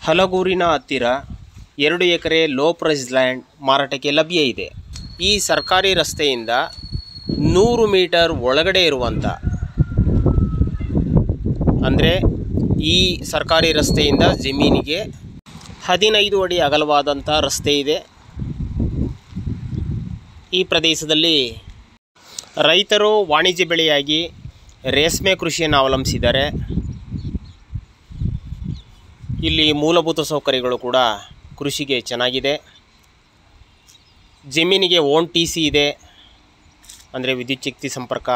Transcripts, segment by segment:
ಹಲಗೂರಿನ ಹತ್ತಿರ 2 ಎಕರೆ low price land ಮಾರಾಟಕ್ಕೆ ಲಭ್ಯ ಇದೆ. ಈ ಸರ್ಕಾರಿ ರಸ್ತೆಯಿಂದ 100 ಮೀಟರ್ ಒಳಗಡೆ ಇರುವಂಥ, ಅಂದರೆ ಈ ಸರ್ಕಾರಿ ರಸ್ತೆಯಿಂದ ಜಮೀನಿಗೆ 15 ಅಡಿ ಅಗಲವಾದಂಥ ರಸ್ತೆ ಇದೆ. ಈ ಪ್ರದೇಶದಲ್ಲಿ ರೈತರು ವಾಣಿಜ್ಯ ಬೆಳೆಯಾಗಿ ರೇಷ್ಮೆ ಕೃಷಿಯನ್ನು ಅವಲಂಬಿಸಿದ್ದಾರೆ. ಇಲ್ಲಿ ಮೂಲಭೂತ ಸೌಕರ್ಯಗಳು ಕೂಡ ಕೃಷಿಗೆ ಚೆನ್ನಾಗಿದೆ. ಜಮೀನಿಗೆ ಓನ್ TC ಇದೆ, ಅಂದರೆ ವಿದ್ಯುತ್ ಶಕ್ತಿ ಸಂಪರ್ಕ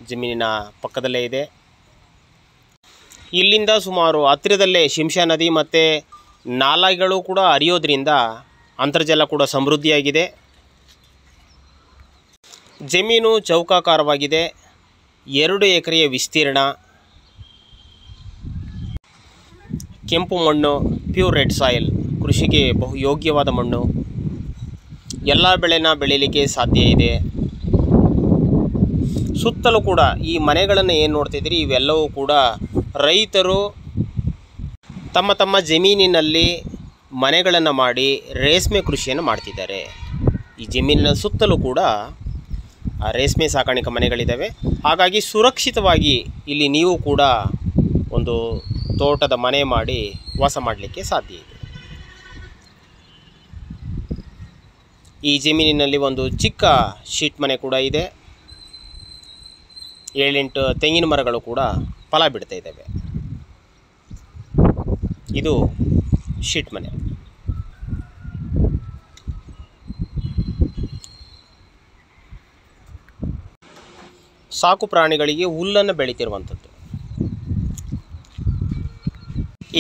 ಜಮೀನಿನ ಪಕ್ಕದಲ್ಲೇ ಇದೆ. ಇಲ್ಲಿಂದ ಸುಮಾರು ಹತ್ತಿರದಲ್ಲೇ ಶಿಂಷಾ ನದಿ ಮತ್ತು ನಾಲೆಗಳು ಕೂಡ ಹರಿಯೋದ್ರಿಂದ ಅಂತರ್ಜಲ ಕೂಡ ಸಮೃದ್ಧಿಯಾಗಿದೆ. ಜಮೀನು ಚೌಕಾಕಾರವಾಗಿದೆ. 2 ಎಕರೆಯ ವಿಸ್ತೀರ್ಣ, ಕೆಂಪು ಮಣ್ಣು, ಪ್ಯೂರ್ ರೆಡ್ ಸಾಯಿಲ್, ಕೃಷಿಗೆ ಬಹು ಯೋಗ್ಯವಾದ ಮಣ್ಣು. ಎಲ್ಲ ಬೆಳೆನ ಬೆಳೀಲಿಕ್ಕೆ ಸಾಧ್ಯ ಇದೆ. ಸುತ್ತಲೂ ಕೂಡ ಈ ಮನೆಗಳನ್ನು ಏನು ನೋಡ್ತಿದ್ದೀರಿ, ಇವೆಲ್ಲವೂ ಕೂಡ ರೈತರು ತಮ್ಮ ತಮ್ಮ ಜಮೀನಿನಲ್ಲಿ ಮನೆಗಳನ್ನು ಮಾಡಿ ರೇಷ್ಮೆ ಕೃಷಿಯನ್ನು ಮಾಡ್ತಿದ್ದಾರೆ. ಈ ಜಮೀನಿನ ಸುತ್ತಲೂ ಕೂಡ ರೇಷ್ಮೆ ಸಾಕಾಣಿಕೆ ಮನೆಗಳಿದ್ದಾವೆ. ಹಾಗಾಗಿ ಸುರಕ್ಷಿತವಾಗಿ ಇಲ್ಲಿ ನೀವು ಕೂಡ ಒಂದು ತೋಟದ ಮನೆ ಮಾಡಿ ವಾಸ ಮಾಡಲಿಕ್ಕೆ ಸಾಧ್ಯ ಇದೆ. ಈ ಜಮೀನಿನಲ್ಲಿ ಒಂದು ಚಿಕ್ಕ ಶೀಟ್ ಮನೆ ಕೂಡ ಇದೆ. 7-8 ತೆಂಗಿನ ಮರಗಳು ಕೂಡ ಫಲ ಬಿಡ್ತಾ ಇದ್ದಾವೆ. ಇದು ಶೀಟ್ ಮನೆ. ಸಾಕು ಪ್ರಾಣಿಗಳಿಗೆ ಹುಲ್ಲನ್ನು ಬೆಳೀತಿರುವಂಥದ್ದು.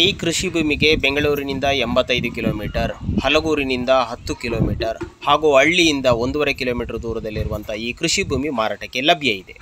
ಈ ಕೃಷಿ ಭೂಮಿಗೆ ಬೆಂಗಳೂರಿನಿಂದ 85 ಕಿಲೋಮೀಟರ್, ಹಲಗೂರಿನಿಂದ 10 ಕಿಲೋಮೀಟರ್ ಹಾಗೂ ಹಳ್ಳಿಯಿಂದ 1.5 ಕಿಲೋಮೀಟರ್ ದೂರದಲ್ಲಿರುವಂಥ ಈ ಕೃಷಿ ಭೂಮಿ ಮಾರಾಟಕ್ಕೆ ಲಭ್ಯ ಇದೆ.